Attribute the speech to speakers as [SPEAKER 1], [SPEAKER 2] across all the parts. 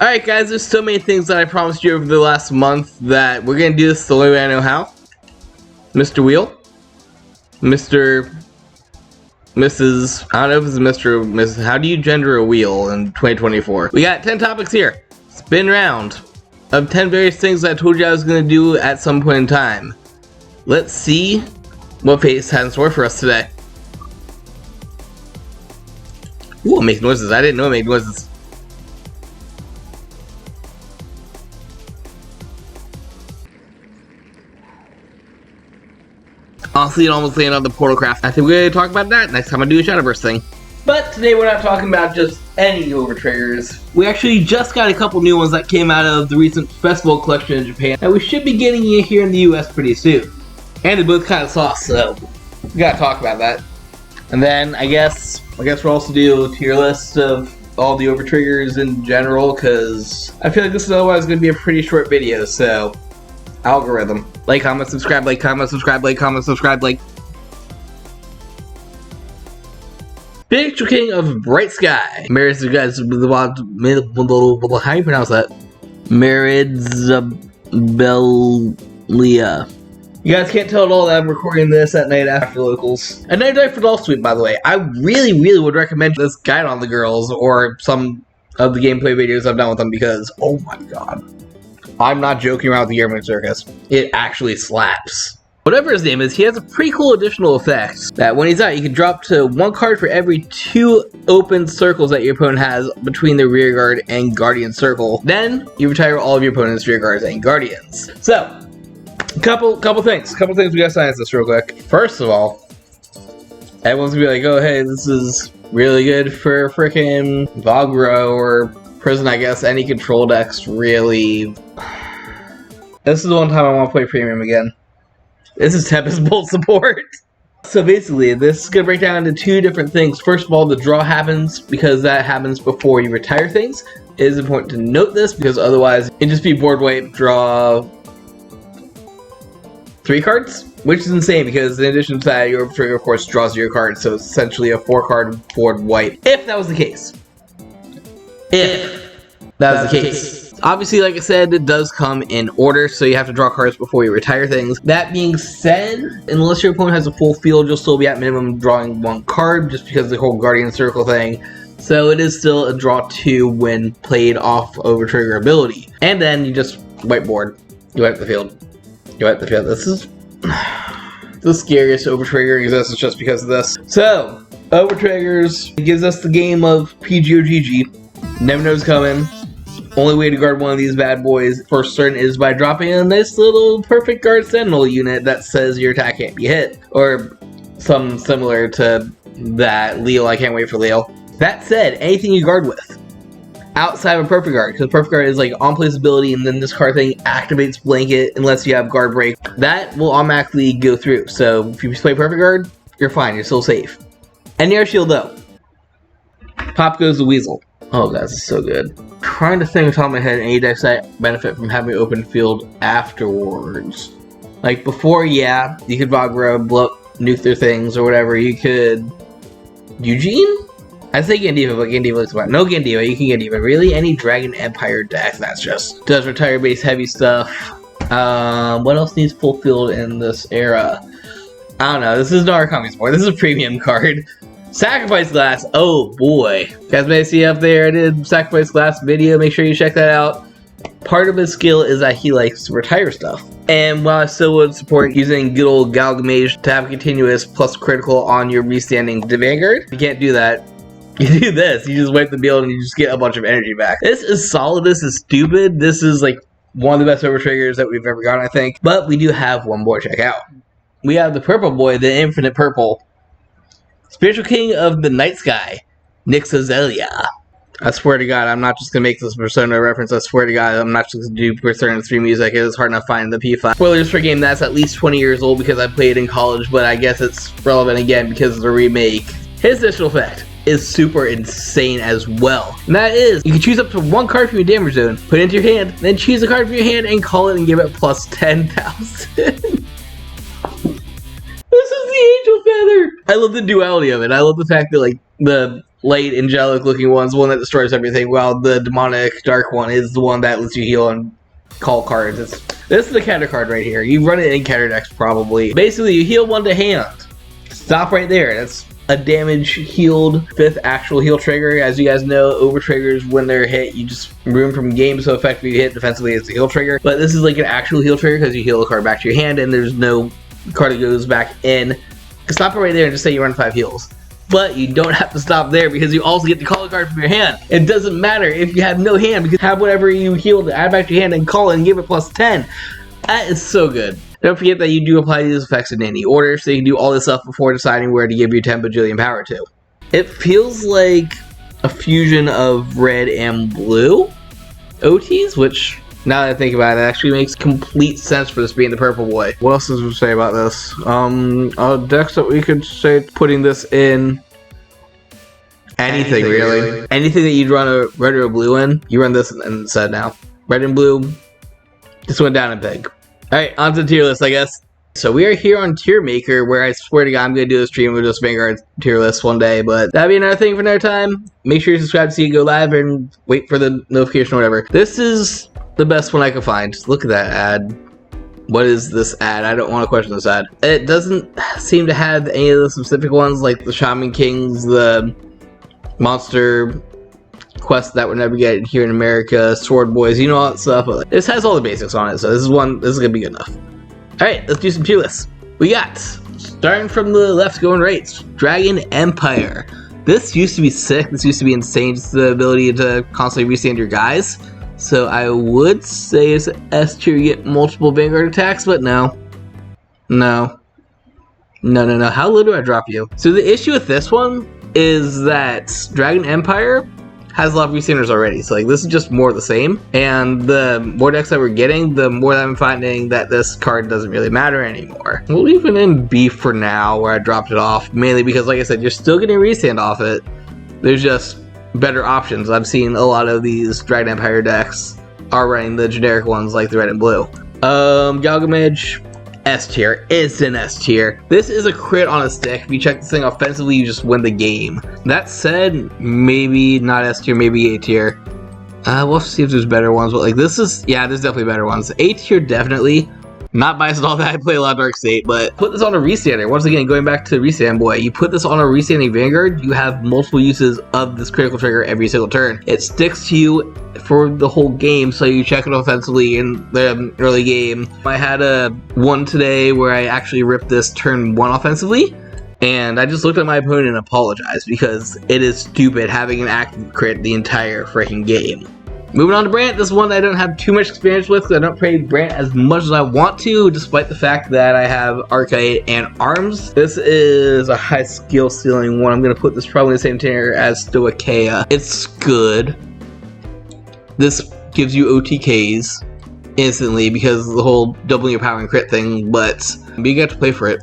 [SPEAKER 1] Alright guys, there's so many things that I promised you over the last month that we're gonna do this the only way I know how. Mr. Wheel. Mr. Mrs. I don't know if it's Mr. or Mrs. How do you gender a wheel in 2024? We got 10 topics here. Spin round of 10 various things that I told you I was gonna do at some point in time. Let's see what fate has in store for us today. Ooh, it makes noises. I didn't know it made noises. Honestly, it almost landed on the portal craft. I think we're going to talk about that next time I do a Shadowverse thing. But today we're not talking about just any Overtriggers. We actually just got a couple new ones that came out of the recent festival collection in Japan, and we should be getting it here in the US pretty soon. And they're both kind of sauce, so we gotta talk about that. And then I guess we'll also do a tier list of all the Overtriggers in general, because I feel like this is otherwise going to be a pretty short video, so algorithm. Like, comment, subscribe, like, comment, subscribe, like, comment, subscribe, like. Spiritual King of Bright Sky. Meridzanbiia. How do you pronounce that? Meridzanbiia. You guys can't tell at all that I'm recording this at night after locals. A night dive for Doll Sweep, by the way. I really would recommend this Guide on the Girls or some of the gameplay videos I've done with them because, oh my god. I'm not joking around with the Yearling Circus. It actually slaps. Whatever his name is, he has a pretty cool additional effect that when he's out, you can drop to 1 card for every 2 open circles that your opponent has between the rear guard and guardian circle. Then you retire all of your opponent's rear guards and guardians. So, couple things we gotta science this real quick. First of all, everyone's gonna be like, oh hey, this is really good for frickin' Vogro or Prison, I guess. Any control decks really. This is the one time I want to play premium again. This is Tempest Bolt support. So basically, this is going to break down into 2 different things. First of all, the draw happens because that happens before you retire things. It is important to note this because otherwise it'd just be board wipe, draw 3 cards, which is insane because in addition to that, your Overtrigger of course draws your cards, so it's essentially a 4-card board wipe. If that was the case. If that was the case. Obviously, like I said, it does come in order, so you have to draw cards before you retire things. That being said, unless your opponent has a full field, you'll still be at minimum drawing 1 card, just because of the whole Guardian Circle thing. So it is still a draw 2 when played off Overtrigger ability. And then you just whiteboard. You wipe the field. You wipe the field. This is the scariest Overtrigger exists just because of this. So, Overtriggers gives us the game of PG or GG. Never knows coming. Only way to guard one of these bad boys for certain is by dropping a nice little perfect guard sentinel unit that says your attack can't be hit. Or something similar to that. Leo, I can't wait for Leo. That said, anything you guard with outside of a perfect guard, because perfect guard is like on place ability and then this card thing activates blanket unless you have guard break. That will automatically go through. So if you play perfect guard, you're fine, you're still safe. And air shield though. Pop goes the weasel. Oh, guys, it's so good. Trying to think off the top of my head any decks that benefit from having open field afterwards. Like before, yeah, you could Vogro, blow up, nuke their things or whatever. You could Eugene? I'd say Gandiva, but Gandiva looks bad. No Gandiva, you can Gandiva. Really, any Dragon Empire deck that's just does retire base heavy stuff. What else needs full field in this era? I don't know. This is not our comics board. This is a premium card. Sacrifice Glass, oh boy. You guys may see up there, I did Sacrifice Glass video, make sure you check that out. Part of his skill is that he likes to retire stuff. And while I still would support using good old Galgamage to have continuous plus critical on your restanding Vanguard, you can't do that. You do this, you just wipe the field and you just get a bunch of energy back. This is solid, this is stupid, this is like one of the best Overtriggers that we've ever gotten, I think. But we do have one more to check out. We have the purple boy, the infinite purple. Spiritual King of the Night Sky, Nyxlaszelia. I swear to God, I'm not just gonna make this Persona reference. I swear to God, I'm not just gonna do Persona 3 music. It is hard enough finding the P5. Spoilers for a game that's at least 20 years old because I played it in college, but I guess it's relevant again because of the remake. His additional effect is super insane as well. And that is, you can choose up to 1 card from your damage zone, put it into your hand, then choose a card from your hand and call it and give it plus 10,000. This is the Angel Feather! I love the duality of it. I love the fact that, like, the light angelic looking one is the one that destroys everything, while the demonic dark one is the one that lets you heal and call cards. This is the counter card right here. You run it in counter decks probably. Basically, you heal one to hand. Stop right there. That's a damage healed 5th actual heal trigger. As you guys know, Overtriggers, when they're hit, you just remove them from game, so effectively you hit defensively it's a heal trigger. But this is like an actual heal trigger because you heal a card back to your hand and there's no card that goes back in. Stop it right there and just say you run 5 heals. But you don't have to stop there because you also get to call a card from your hand. It doesn't matter if you have no hand because have whatever you healed add back to your hand and call it and give it +10. That is so good. Don't forget that you do apply these effects in any order, so you can do all this stuff before deciding where to give your 10 bajillion power to. It feels like a fusion of red and blue OTs, which, now that I think about it, actually makes complete sense for this being the purple boy. What else does it say about this? Decks that we could say putting this in anything really. Anything that you'd run a red or a blue in, you run this instead now. Red and blue, just went down in big. Alright, on to the tier list, I guess. So we are here on Tier Maker, where I swear to God I'm going to do a stream with just Vanguard tier list one day, but that'll be another thing for another time. Make sure you subscribe to see it go live and wait for the notification or whatever. This is the best one I could find. Look at that ad. What is this ad? I don't want to question this ad. It doesn't seem to have any of the specific ones like the Shaman Kings, the Monster Quest that we'll never get here in America, Sword Boys, you know, all that stuff. But this has all the basics on it, so this is gonna be good enough. Alright, let's do some tier lists. We got, starting from the left going right, Dragon Empire. This used to be sick. This used to be insane. Just the ability to constantly restand your guys. So I would say it's S tier, you get multiple Vanguard attacks, but no. No. How low do I drop you? So the issue with this one is that Dragon Empire has a lot of restanders already, so like this is just more of the same, and the more decks that we're getting, the more that I'm finding that this card doesn't really matter anymore. We'll leave it in B for now, where I dropped it off, mainly because like I said, you're still getting restand off it. There's just better options. I've seen a lot of these Dragon Empire decks are running the generic ones like the red and blue. Galgamage, S tier. It's an S tier. This is a crit on a stick. If you check this thing offensively, you just win the game. That said, maybe not S tier, maybe A tier. We'll see if there's better ones, but like this is, yeah, there's definitely better ones. A tier definitely. Not biased at all that I play a lot of Dark State, but put this on a restander. Once again, going back to Restand Boy, you put this on a restanding Vanguard, you have multiple uses of this critical trigger every single turn. It sticks to you for the whole game, so you check it offensively in the early game. I had a one today where I actually ripped this turn 1 offensively, and I just looked at my opponent and apologized because it is stupid having an active crit the entire freaking game. Moving on to Brant, this is one that I don't have too much experience with because I don't play Brant as much as I want to, despite the fact that I have Arcade and Arms. This is a high skill ceiling one. I'm going to put this probably in the same tier as Stoicheia. It's good. This gives you OTKs instantly because of the whole doubling your power and crit thing, but you got to play for it.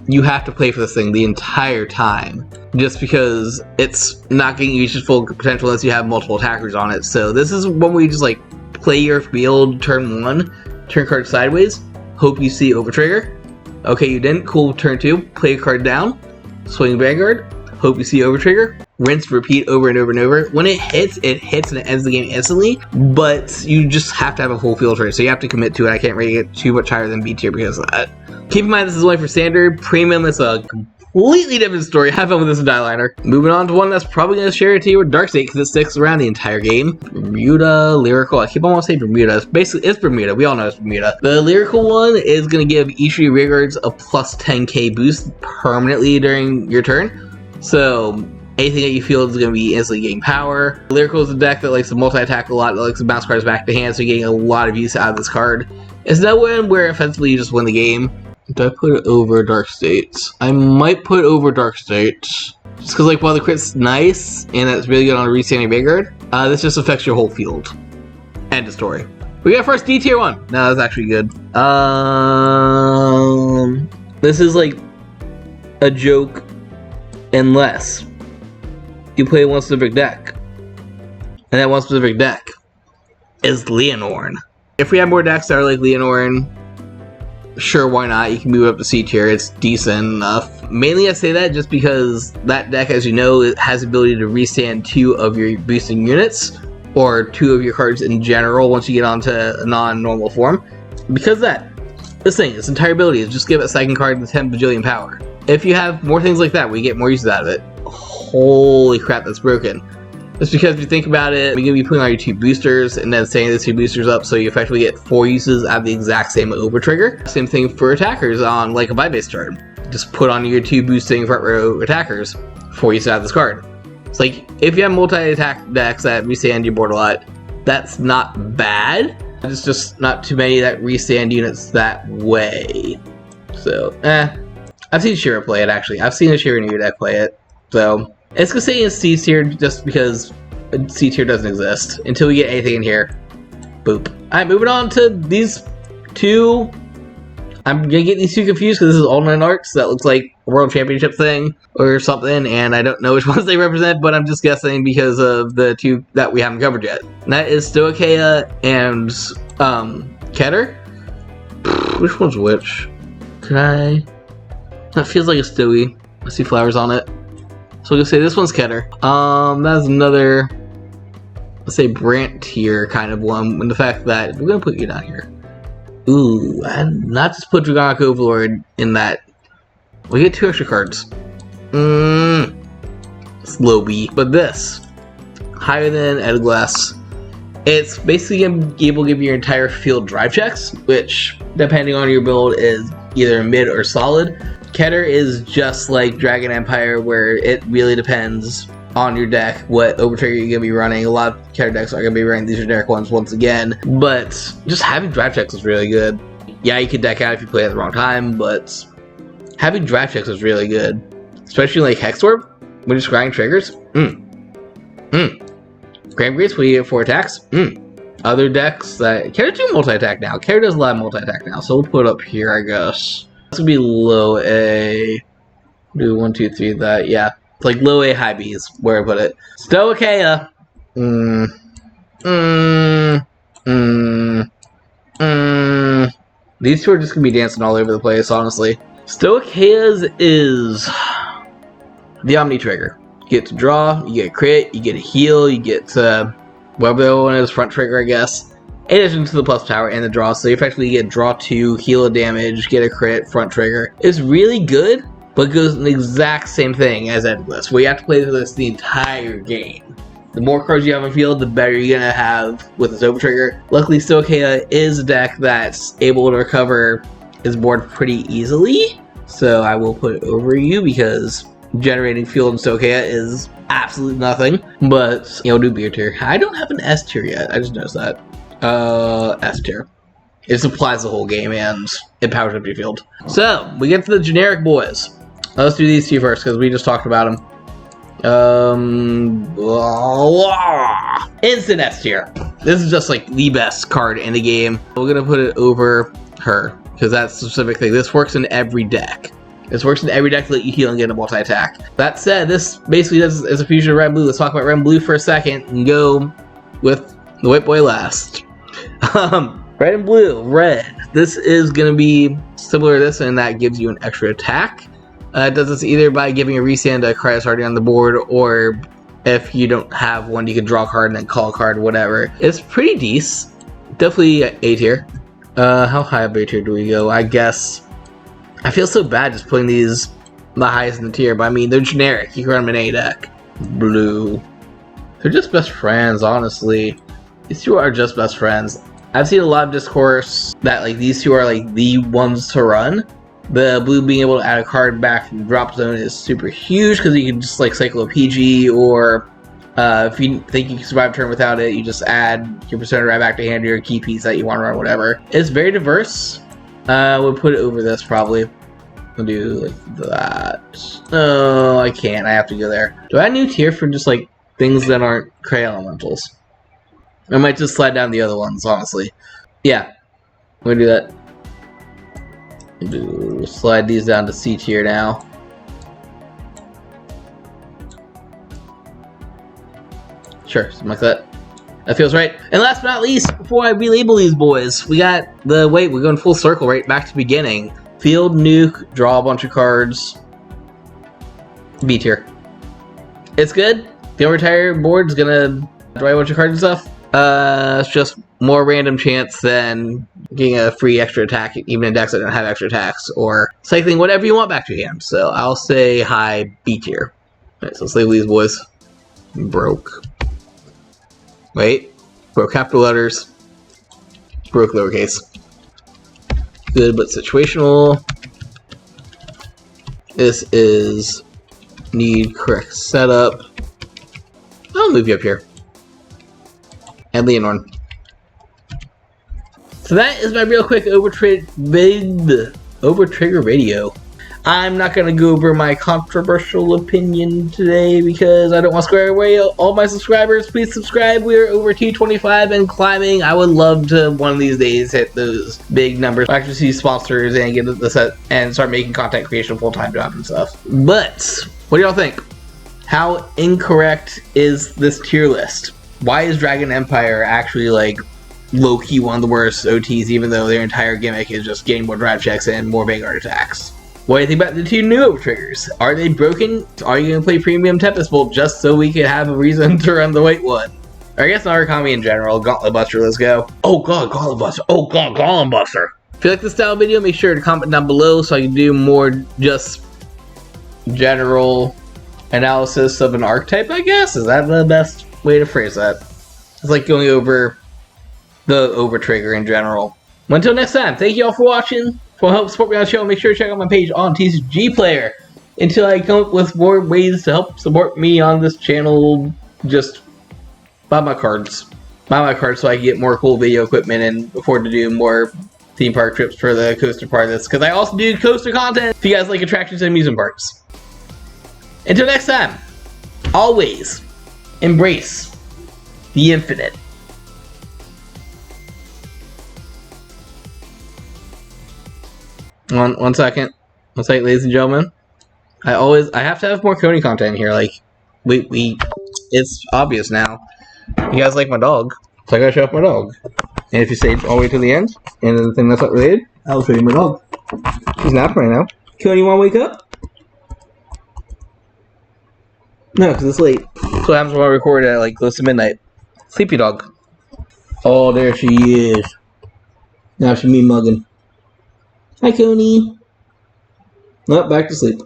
[SPEAKER 1] You have to play for this thing the entire time, just because it's not getting you its full potential unless you have multiple attackers on it. So this is one where you just like play your field turn 1, turn card sideways, hope you see Overtrigger. Okay, you didn't, cool, turn 2, play a card down, swing Vanguard, hope you see Overtrigger, rinse, repeat over and over and over. When it hits and it ends the game instantly, but you just have to have a full field turn, so you have to commit to it. I can't rate it too much higher than B tier because of that. Keep in mind this is only for standard. Premium is a completely different story. Have fun with this in Die Liner. Moving on to one that's probably going to share it to you with Dark State because it sticks around the entire game. Bermuda, Lyrical. I keep on wanting to say Bermuda. It's Bermuda. We all know it's Bermuda. The Lyrical one is going to give each of your Vanguards a plus 10k boost permanently during your turn. So anything that you feel is going to be instantly getting power. Lyrical is a deck that likes to multi-attack a lot, that likes to bounce cards back to hand, so you're getting a lot of use out of this card. It's that one where offensively you just win the game. Do I put it over Dark State? I might put it over Dark State. Just because, like, while the crit's nice, and that's really good on a restanding Vanguard, this just affects your whole field. End of story. We got first D tier one. No, that's actually good. This is like a joke unless you play one specific deck. And that one specific deck is Leonorn. If we have more decks that are like Leonorn, sure, why not? You can move up to C tier. It's decent enough. Mainly I say that just because that deck, as you know, it has the ability to restand 2 of your boosting units, or 2 of your cards in general once you get onto a non-normal form. Because this thing, its entire ability is just give it a second card with 10 bajillion power. If you have more things like that, we get more uses out of it. Holy crap, that's broken. Just because if you think about it, you're going to be putting on your 2 boosters and then setting the 2 boosters up so you effectively get 4 uses out of the exact same Overtrigger. Same thing for attackers on like a buy-based turn. Just put on your 2 boosting front row attackers, 4 uses out of this card. It's like, if you have multi-attack decks that restand your board a lot, that's not bad. It's just not too many that restand units that way. So, I've seen Shira play it actually. I've seen a Shira in your deck play it. So, it's gonna stay in C tier just because C tier doesn't exist until we get anything in here. Boop. Alright, moving on to these 2. I'm gonna get these 2 confused because this is all 9 arts. That looks like a world championship thing or something, and I don't know which ones they represent, but I'm just guessing because of the 2 that we haven't covered yet. And that is Stoicheia and Keter. Which one's which? Can I? That feels like a Stoey. I see flowers on it. So I'm gonna say this one's Keter. That's another, let's say, Brant tier kind of one. And the fact that we're gonna put you down here. Ooh, and not just put Dragonic Overlord in that. We get 2 extra cards. Slow B. But this, higher than Edglass. It's basically gonna be able to give your entire field drive checks, which, depending on your build, is either mid or solid. Keter is just like Dragon Empire, where it really depends on your deck what Overtrigger you're gonna be running. A lot of Keter decks are gonna be running these generic ones once again, but just having drive checks is really good. Yeah, you could deck out if you play at the wrong time, but having drive checks is really good, especially like Hexorb when you're scrying triggers. Grand Grace when you get 4 attacks. Other decks that Keter do multi-attack now. Keter does a lot of multi-attack now, so we'll put it up here, I guess. This would be low A. Do 1, 2, 3. That, yeah. It's like low A, high B is where I put it. Stoicheia. These 2 are just gonna be dancing all over the place, honestly. Stoicheia's is the Omni Trigger. You get to draw, you get a crit, you get a heal, you get whatever the one is, front trigger, I guess. In addition to the plus power and the draw, so you effectively get draw 2, heal a damage, get a crit, front trigger. It's really good, but it goes the exact same thing as Endless, where you have to play this the entire game. The more cards you have on field, the better you're gonna have with this Overtrigger. Luckily, Stoicheia is a deck that's able to recover its board pretty easily, so I will put it over you because generating field in Stoicheia is absolutely nothing. But you know, do B tier. I don't have an S tier yet. I just noticed that. S tier. It supplies the whole game and it powers up your field. So we get to the generic boys. Let's do these 2 first because we just talked about them. Instant S tier. This is just like the best card in the game. We're gonna put it over her because that's a specific thing. This works in every deck. This works in every deck to let you heal and get a multi-attack. That said, this basically is a fusion of red and blue. Let's talk about red and blue for a second and go with the white boy last. Red and blue. Red. This is going to be similar to this, and that gives you an extra attack. It does this either by giving a restand to a card that's already on the board, or if you don't have one, you can draw a card and then call a card, whatever. It's pretty decent. Definitely A tier. How high up A tier do we go? I guess. I feel so bad just putting these the highest in the tier, but I mean, they're generic. You can run them in any deck. Blue. They're just best friends, honestly. These 2 are just best friends. I've seen a lot of discourse that like these 2 are like the ones to run. The blue being able to add a card back from the drop zone is super huge because you can just like cycle a PG, or if you think you can survive a turn without it, you just add your persona right back to hand, or your key piece that you want to run, whatever. It's very diverse. We'll put it over this probably. We'll do like that. No, I can't. I have to go there. Do I add a new tier for just like things that aren't Cray Elementals? I might just slide down the other ones, honestly. Yeah, we'll do that. We'll slide these down to C tier now. Sure, something like that. That feels right. And last but not least, before I relabel these boys, we got the, wait, we're going full circle right back to the beginning. Field nuke, draw a bunch of cards. B tier. It's good. The Overtriggers board's gonna draw a bunch of cards and stuff. It's just more random chance than getting a free extra attack, even in decks that don't have extra attacks, or cycling whatever you want back to your hand. So I'll say high B tier. Alright, so let's label these boys. Broke. Wait. Broke capital letters. Broke lowercase. Good, but situational. This is need correct setup. I'll move you up here. And Leonor. So that is my real quick Overtrigger video. I'm not going to go over my controversial opinion today because I don't want to scare away all my subscribers. Please subscribe. We are over 225 and climbing. I would love to one of these days hit those big numbers. Actually see sponsors and get the set and start making content creation a full-time job and stuff. But what do y'all think? How incorrect is this tier list? Why is Dragon Empire actually like low-key one of the worst OTs, even though their entire gimmick is just getting more drive checks and more Vanguard attacks? What do you think about the two new Overtriggers? Are they broken? Are you going to play Premium Tempest Bolt just so we can have a reason to run the white one? Or I guess Narconomy in general. Gauntlet Buster, let's go. Oh god, Gauntlet Buster. Oh god, Gauntlet Buster. If you like this style video, make sure to comment down below so I can do more just general analysis of an archetype, I guess? Is that the best way to phrase that? It's like going over the Overtrigger in general. Well, until next time, thank you all for watching. For help support me on the show, make sure to check out my page on TCG Player. Until I come up with more ways to help support me on this channel, just buy my cards. Buy my cards so I can get more cool video equipment and afford to do more theme park trips for the coaster part of this. Because I also do coaster content if you guys like attractions and amusement parks. Until next time, always embrace the infinite. One second, ladies and gentlemen. I have to have more Coney content here. Like, it's obvious now. You guys like my dog, so I gotta show off my dog. And if you stay all the way to the end, and the thing that's not related, I'll show you my dog. He's napping right now. Coney, you wanna wake up? No, because it's late. So what happens when I record at like close to midnight. Sleepy dog. Oh, there she is. Now she me mugging. Hi, Coney. Not back to sleep.